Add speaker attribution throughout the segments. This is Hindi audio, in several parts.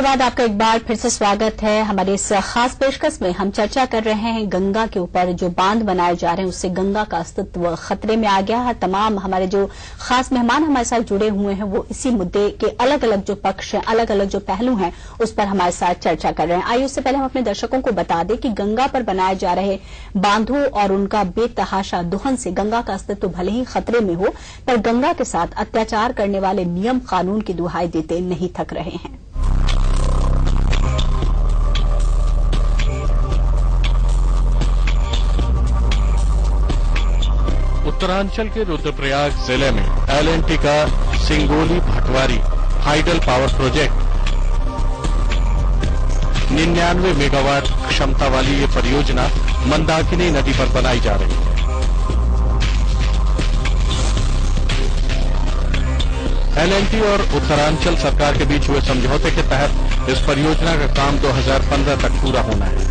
Speaker 1: धन्यवाद आपका एक बार फिर से स्वागत है हमारे इस खास पेशकश में। हम चर्चा कर रहे हैं गंगा के ऊपर जो बांध बनाए जा रहे हैं उससे गंगा का अस्तित्व खतरे में आ गया है। तमाम हमारे जो खास मेहमान हमारे साथ जुड़े हुए हैं वो इसी मुद्दे के अलग अलग जो पक्ष हैं, अलग अलग जो पहलू हैं उस पर हमारे साथ चर्चा कर रहे हैं। आइए उससे पहले हम अपने दर्शकों को बता दें कि गंगा पर बनाए जा रहे बांधों और उनका बेतहाशा दोहन से गंगा का अस्तित्व भले ही खतरे में हो, पर गंगा के साथ अत्याचार करने वाले नियम कानून की दुहाई देते नहीं थक रहे हैं।
Speaker 2: उत्तरांचल के रुद्रप्रयाग जिले में एल&टी का Singoli Bhatwari hydel power project 99 megawatt क्षमता वाली ये परियोजना मंदाकिनी नदी पर बनाई जा रही है। एल&टी और उत्तरांचल सरकार के बीच हुए समझौते के तहत इस परियोजना का काम 2015 तक पूरा होना है।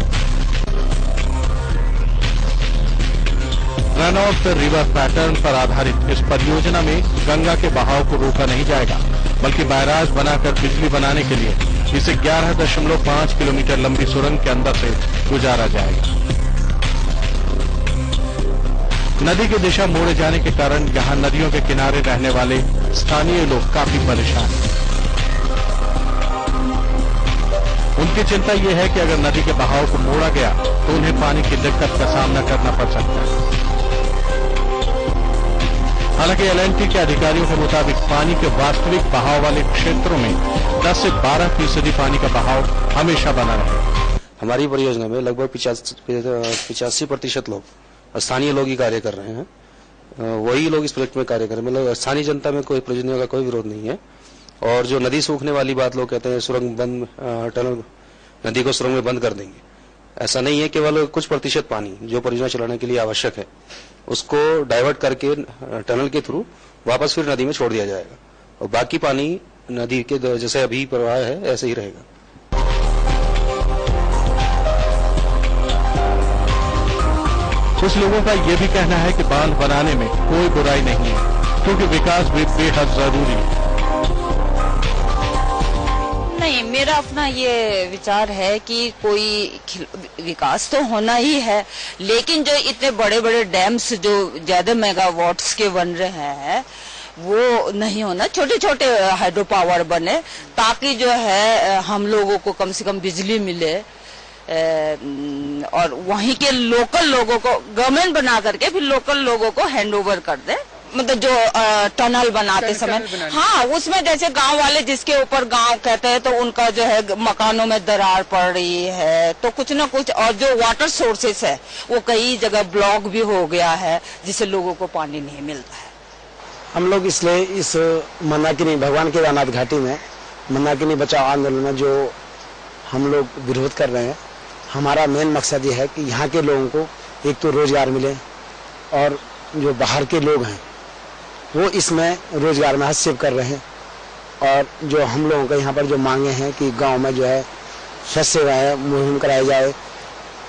Speaker 2: Run of the river pattern पर आधारित इस परियोजना में गंगा के बहाव को रोका नहीं जाएगा, बल्कि बैराज बनाकर बिजली बनाने के लिए इसे 11.5 किलोमीटर लंबी सुरंग के अंदर से गुजारा जाएगा। नदी की दिशा मोड़े जाने के कारण यहां नदियों के किनारे रहने वाले स्थानीय लोग काफी परेशान हैं। उनकी चिंता यह है कि अगर नदी के बहाव को मोड़ा गया तो उन्हें पानी की दिक्कत का सामना करना पड़ सकता है। हालांकि एल&टी के अधिकारियों के मुताबिक पानी के वास्तविक बहाव वाले क्षेत्रों में 10 से 12% पानी का बहाव हमेशा बना रहे।
Speaker 3: हमारी परियोजना में लगभग 85% लोग स्थानीय लोग ही कार्य कर रहे हैं। वही लोग इस प्रोजेक्ट में कार्य कर रहे हैं। मतलब स्थानीय जनता में कोई परियोजना का कोई विरोध नहीं है। और जो नदी सूखने वाली बात लोग कहते हैं सुरंग बंद, टनल नदी को सुरंग में बंद कर देंगे, ऐसा नहीं है। केवल कुछ प्रतिशत पानी जो परियोजना चलाने के लिए आवश्यक है उसको डाइवर्ट करके टनल के थ्रू वापस फिर नदी में छोड़ दिया जाएगा और बाकी पानी नदी के जैसे अभी प्रवाह है ऐसे ही रहेगा।
Speaker 2: कुछ लोगों का यह भी कहना है कि बांध बनाने में कोई बुराई नहीं है, क्योंकि विकास भी बेहद जरूरी है।
Speaker 4: नहीं, मेरा अपना ये विचार है कि कोई विकास तो होना ही है, लेकिन जो इतने बड़े बड़े डैम्स जो ज्यादा मेगावाट्स के बन रहे हैं वो नहीं होना। छोटे छोटे हाइड्रो पावर बने ताकि जो है हम लोगों को कम से कम बिजली मिले और वहीं के लोकल लोगों को गवर्नमेंट बना करके फिर लोकल लोगों को हैंड ओवर कर दे। मतलब जो टनल बनाते समय हाँ उसमें जैसे गांव वाले जिसके ऊपर गांव कहते हैं तो उनका जो है मकानों में दरार पड़ रही है तो कुछ ना कुछ, और जो वाटर सोर्सेस है वो कई जगह ब्लॉक भी हो गया है जिससे लोगों को पानी नहीं मिलता है।
Speaker 5: हम लोग इसलिए इस मंदाकिनी भगवान केदारनाथ घाटी में मंदाकिनी बचाओ आंदोलन में जो हम लोग विरोध कर रहे हैं, हमारा मेन मकसद ये है कि यहाँ के लोगों को एक तो रोजगार मिले और जो बाहर के लोग हैं वो इसमें रोजगार में हस्तक्षेप कर रहे हैं। और जो हम लोगों का यहाँ पर जो मांगे हैं कि गांव में जो है स्वास्थ्य सेवाएं मुहिम कराई जाए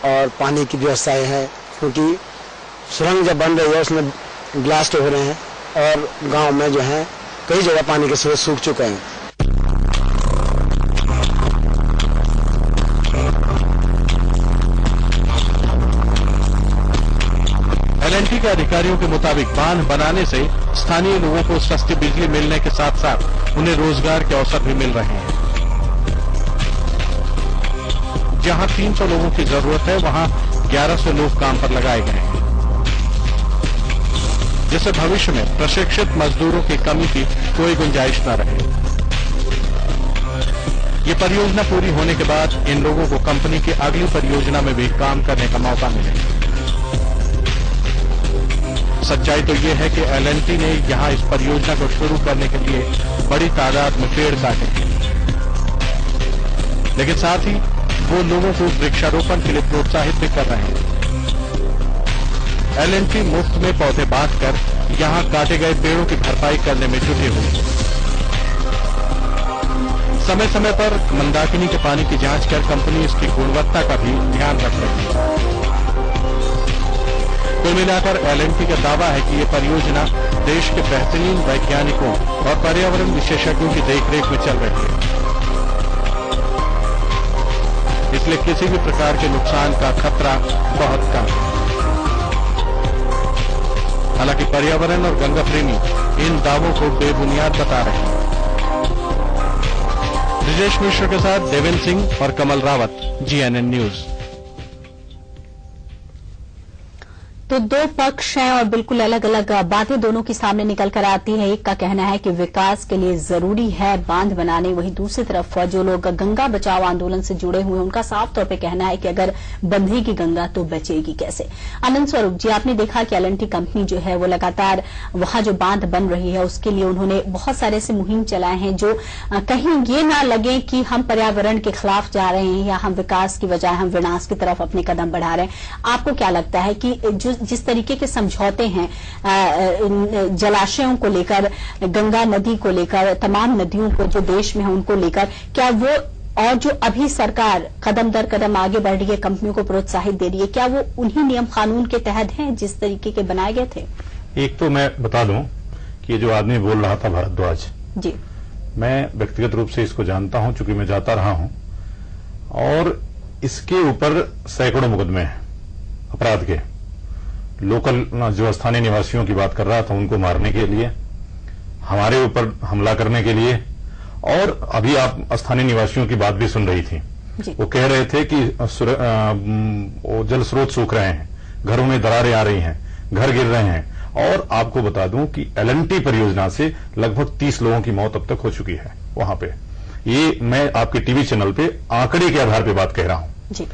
Speaker 5: और पानी की व्यवस्थाएं हैं, क्योंकि सुरंग जब बन रही है उसमें ब्लास्ट हो रहे हैं और गांव में जो है कई जगह पानी के स्रोत सूख चुके हैं।
Speaker 2: एल&टी के अधिकारियों के मुताबिक बांध बनाने से स्थानीय लोगों को सस्ती बिजली मिलने के साथ साथ उन्हें रोजगार के अवसर भी मिल रहे हैं। जहां 300 लोगों की जरूरत है वहां 1100 लोग काम पर लगाए गए हैं, जिससे भविष्य में प्रशिक्षित मजदूरों की कमी की कोई गुंजाइश न रहे। ये परियोजना पूरी होने के बाद इन लोगों को कंपनी की अगली परियोजना में भी काम करने का मौका मिलेगा। सच्चाई तो ये है कि एल&टी ने यहां इस परियोजना को शुरू करने के लिए बड़ी तादाद में पेड़ काटे हैं, लेकिन साथ ही वो लोगों को वृक्षारोपण के लिए प्रोत्साहित भी कर रहे हैं। एल&टी मुफ्त में पौधे बांटकर यहां काटे गए पेड़ों की भरपाई करने में जुटे हुए हैं। समय समय पर मंदाकिनी के पानी की जांच कर कंपनी इसकी गुणवत्ता का भी ध्यान रख रही है। कुल मिलाकर एल&टी का दावा है कि ये परियोजना देश के बेहतरीन वैज्ञानिकों और पर्यावरण विशेषज्ञों की देखरेख में चल रही है। इसलिए किसी भी प्रकार के नुकसान का खतरा बहुत कम है। हालांकि पर्यावरण और गंगा प्रेमी इन दावों को बेबुनियाद बता रहे हैं। ब्रिजेश मिश्र के साथ देवेंद्र सिंह और कमल रावत, GNN न्यूज।
Speaker 1: तो दो पक्ष हैं और बिल्कुल अलग अलग बातें दोनों की सामने निकल कर आती है। एक का कहना है कि विकास के लिए जरूरी है बांध बनाने, वहीं दूसरी तरफ जो लोग गंगा बचाओ आंदोलन से जुड़े हुए हैं उनका साफ तौर पे कहना है कि अगर बंधेगी गंगा तो बचेगी कैसे। आनंद स्वरूप जी, आपने देखा कि L&T कंपनी जो है वो लगातार वहां जो बांध बन रही है उसके लिए उन्होंने बहुत सारे ऐसे मुहिम चलाए हैं जो कहीं ये ना लगे कि हम पर्यावरण के खिलाफ जा रहे हैं या हम विकास की बजाय हम विनाश की तरफ अपने कदम बढ़ा रहे हैं। आपको क्या लगता है कि जिस तरीके के समझौते हैं जलाशयों को लेकर, गंगा नदी को लेकर, तमाम नदियों को जो देश में है उनको लेकर, क्या वो और जो अभी सरकार कदम दर कदम आगे बढ़ रही है, कंपनियों को प्रोत्साहित दे रही है, क्या वो उन्हीं नियम कानून के तहत हैं जिस तरीके के बनाए गए थे?
Speaker 6: एक तो मैं बता दूं कि जो आदमी बोल रहा था भारद्वाज
Speaker 1: जी,
Speaker 6: मैं व्यक्तिगत रूप से इसको जानता हूं, चूंकि मैं जाता रहा हूं, और इसके ऊपर सैकड़ों मुकदमे हैं अपराध के। लोकल जो स्थानीय निवासियों की बात कर रहा था उनको मारने के लिए, हमारे ऊपर हमला करने के लिए, और अभी आप स्थानीय निवासियों की बात भी सुन रही थी। वो कह रहे थे कि जल स्रोत सूख रहे हैं, घरों में दरारें आ रही हैं, घर गिर रहे हैं। और आपको बता दूं कि L&T परियोजना से लगभग 30 लोगों की मौत अब तक हो चुकी है वहां पे। ये मैं आपके टीवी चैनल पे आंकड़े के आधार पे बात कह रहा हूं।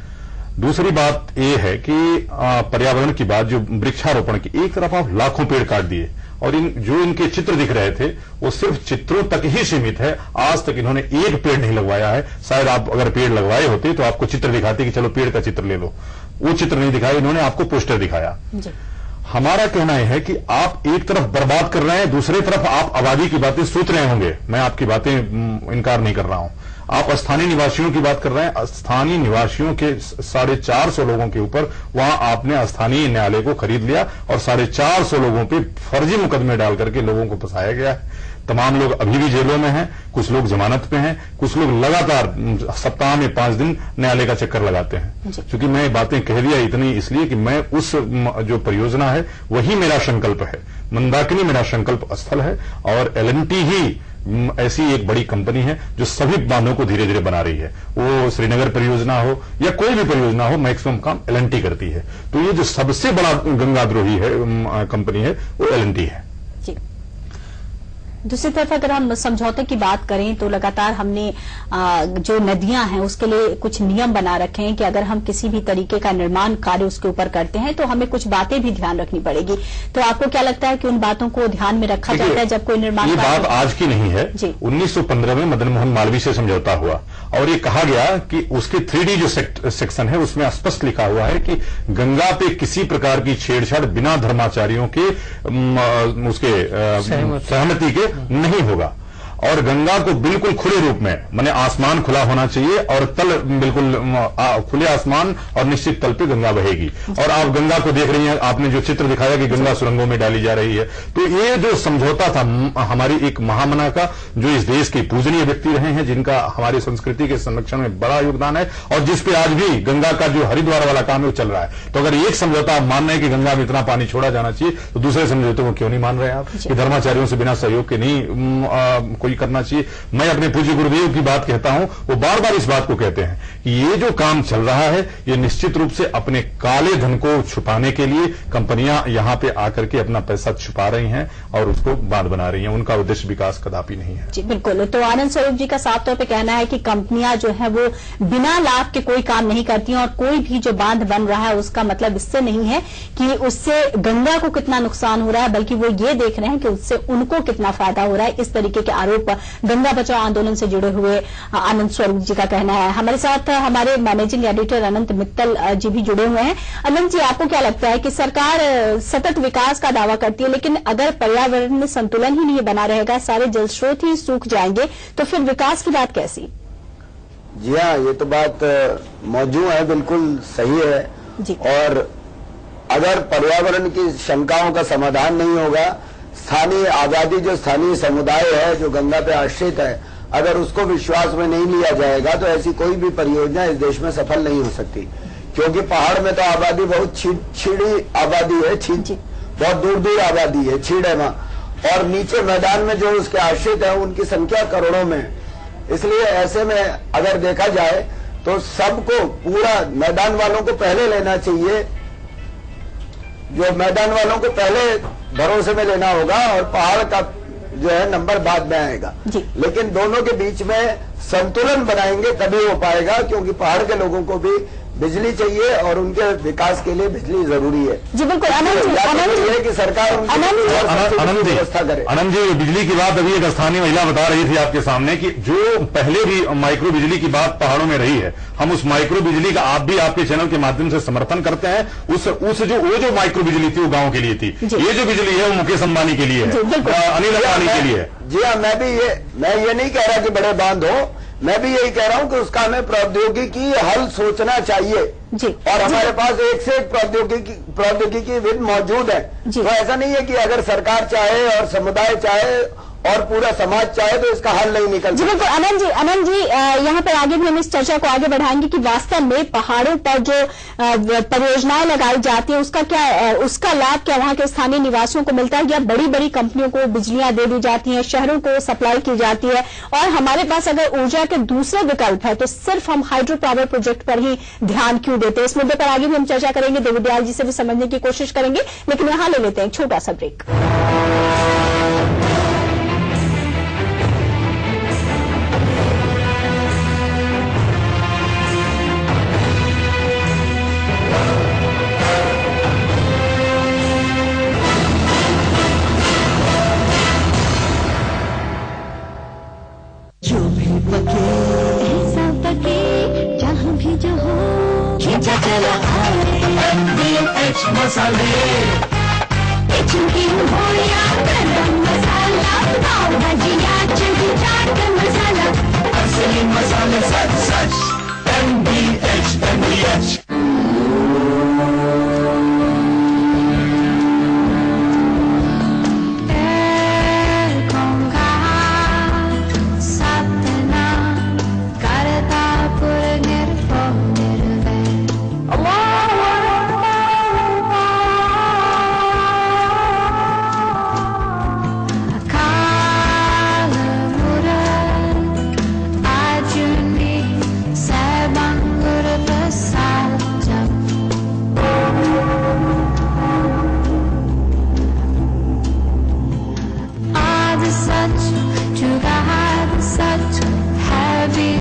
Speaker 6: दूसरी बात यह है कि पर्यावरण की बात, जो वृक्षारोपण की, एक तरफ आप लाखों पेड़ काट दिए और जो इनके चित्र दिख रहे थे वो सिर्फ चित्रों तक ही सीमित है। आज तक इन्होंने एक पेड़ नहीं लगवाया है। शायद आप अगर पेड़ लगवाए होते तो आपको चित्र दिखाते कि चलो पेड़ का चित्र ले लो, वो चित्र नहीं दिखाया, इन्होंने आपको पोस्टर दिखाया। हमारा कहना यह है कि आप एक तरफ बर्बाद कर रहे हैं, दूसरी तरफ आप आबादी की बातें सोच रहे होंगे, मैं आपकी बातें इनकार नहीं कर रहा हूं। आप स्थानीय निवासियों की बात कर रहे हैं, स्थानीय निवासियों के 450 लोगों के ऊपर वहां आपने स्थानीय न्यायालय को खरीद लिया और 450 लोगों पे फर्जी मुकदमे डाल करके लोगों को फंसाया गया है। तमाम लोग अभी भी जेलों में हैं, कुछ लोग जमानत पे हैं, कुछ लोग लगातार सप्ताह में 5 दिन न्यायालय का चक्कर लगाते हैं। क्योंकि मैं बातें कह दिया इतनी इसलिए कि मैं उस जो परियोजना है वही मेरा संकल्प है, मंदाकिनी मेरा संकल्प स्थल है, और L&T ही ऐसी एक बड़ी कंपनी है जो सभी बांधों को धीरे धीरे बना रही है। वो श्रीनगर परियोजना हो या कोई भी परियोजना हो, मैक्सिमम काम L&T करती है। तो ये जो सबसे बड़ा गंगाद्रोही है कंपनी है वो L&T है।
Speaker 1: दूसरी तरफ अगर हम समझौते की बात करें तो लगातार हमने जो नदियां हैं उसके लिए कुछ नियम बना रखे हैं कि अगर हम किसी भी तरीके का निर्माण कार्य उसके ऊपर करते हैं तो हमें कुछ बातें भी ध्यान रखनी पड़ेगी। तो आपको क्या लगता है कि उन बातों को ध्यान में रखा जाता है जब कोई निर्माण?
Speaker 6: ये बात आज की नहीं है। 1915 में मदन मोहन मालवीय से समझौता हुआ और ये कहा गया कि उसके 3D जो सेक्शन है उसमें स्पष्ट लिखा हुआ है कि गंगा पे किसी प्रकार की छेड़छाड़ बिना धर्माचार्यों के उसके सहमति के नहीं होगा, और गंगा को बिल्कुल खुले रूप में, माने आसमान खुला होना चाहिए और तल बिल्कुल खुले आसमान और निश्चित तल पे गंगा बहेगी। और आप गंगा को देख रही हैं, आपने जो चित्र दिखाया कि गंगा सुरंगों में डाली जा रही है। तो ये जो समझौता था हमारी एक महामना का, जो इस देश के पूजनीय व्यक्ति रहे हैं, जिनका हमारी संस्कृति के संरक्षण में बड़ा योगदान है, और जिसपे आज भी गंगा का जो हरिद्वार वाला काम है वो चल रहा है। तो अगर एक समझौता मान रहे हैं कि गंगा में इतना पानी छोड़ा जाना चाहिए, तो दूसरे समझौते को क्यों नहीं मान रहे आप कि धर्माचार्यों से बिना सहयोग के नहीं कोई करना चाहिए? मैं अपने पूज्य गुरुदेव की बात कहता हूं, वो बार बार इस बात को कहते हैं कि ये जो काम चल रहा है ये निश्चित रूप से अपने काले धन को छुपाने के लिए कंपनियां यहां पे आकर के अपना पैसा छुपा रही हैं और उसको बांध बना रही हैं। उनका उद्देश्य विकास कदापि नहीं है।
Speaker 1: जी बिल्कुल। तो आनंद स्वरूप जी का साफ तौर पे कहना है कि कंपनियां जो है वो बिना लाभ के कोई काम नहीं करती हैं, और कोई भी जो बांध बन रहा है उसका मतलब इससे नहीं है कि उससे गंगा को कितना नुकसान हो रहा है, बल्कि वो ये देख रहे हैं कि उससे उनको कितना फायदा हो रहा है। इस तरीके के आरोप गंगा बचाओ आंदोलन से जुड़े हुए आनंद स्वरूप जी का कहना है। हमारे साथ हमारे मैनेजिंग एडिटर अनंत मित्तल जी भी जुड़े हुए हैं। अनंत जी, आपको क्या लगता है कि सरकार सतत विकास का दावा करती है, लेकिन अगर पर्यावरण में संतुलन ही नहीं बना रहेगा, सारे जल स्रोत ही सूख जाएंगे, तो फिर विकास की बात कैसी?
Speaker 5: जी हाँ, ये तो बात मौजूद है, बिल्कुल सही है जी। और अगर पर्यावरण की शंकाओं का समाधान नहीं होगा, स्थानीय आबादी जो स्थानीय समुदाय है जो गंगा पे आश्रित है,
Speaker 7: अगर उसको विश्वास में नहीं लिया जाएगा तो ऐसी कोई भी परियोजना इस देश में सफल नहीं हो सकती, क्योंकि पहाड़ में तो आबादी बहुत छिड़ी आबादी है, बहुत दूर दूर आबादी है, छीड़ है वहां, और नीचे मैदान में जो उसके आश्रित है उनकी संख्या करोड़ों में है। इसलिए ऐसे में अगर देखा जाए तो सबको, पूरा मैदान वालों को पहले लेना चाहिए, जो मैदान वालों को पहले भरोसे में लेना होगा, और पहाड़ का जो है नंबर बाद में आएगा। लेकिन दोनों के बीच में संतुलन बनाएंगे तभी हो पाएगा, क्योंकि पहाड़ के लोगों को भी बिजली चाहिए और उनके विकास के लिए बिजली जरूरी है।
Speaker 1: जी बिल्कुल आनंद
Speaker 7: है कि सरकार व्यवस्था करे।
Speaker 6: आनंद जी, बिजली की बात अभी एक स्थानीय महिला बता रही थी आपके सामने कि जो पहले भी माइक्रो बिजली की बात पहाड़ों में रही है, हम उस माइक्रो बिजली का आप भी आपके चैनल के माध्यम से समर्थन करते हैं। वो जो माइक्रो बिजली थी वो गाँव के लिए थी, ये जो बिजली है वो मुकेश अंबानी के लिए है, अनिल अंबानी के लिए है।
Speaker 7: जी हाँ, मैं ये नहीं कह रहा कि बड़े बांध हो, मैं भी यही कह रहा हूं कि उसका हमें प्रौद्योगिकी हल सोचना चाहिए जी, और हमारे पास एक से एक प्रौद्योगिकी मौजूद है। तो ऐसा नहीं है कि अगर सरकार चाहे और समुदाय चाहे और पूरा समाज चाहे तो इसका हल नहीं निकल।
Speaker 1: जी बिल्कुल आनंद जी यहाँ पर आगे भी हम इस चर्चा को आगे बढ़ाएंगे कि वास्तव में पहाड़ों पर जो परियोजनाएं लगाई जाती है उसका लाभ क्या वहां के स्थानीय निवासियों को मिलता है, या बड़ी बड़ी कंपनियों को बिजलियां दे दी जाती हैं, शहरों को सप्लाई की जाती है, और हमारे पास अगर ऊर्जा के दूसरे विकल्प है तो सिर्फ हम हाइड्रो पावर प्रोजेक्ट पर ही ध्यान क्यों देते हैं। इस मुद्दे पर आगे भी हम चर्चा करेंगे, देवदयाल जी से भी समझने की कोशिश करेंगे, लेकिन यहां ले लेते हैं छोटा सा ब्रेक।
Speaker 8: मसाले हो या गरम मसाला, पाव भाजी या चटनी चाट मसाला, असली मसाले सच MDH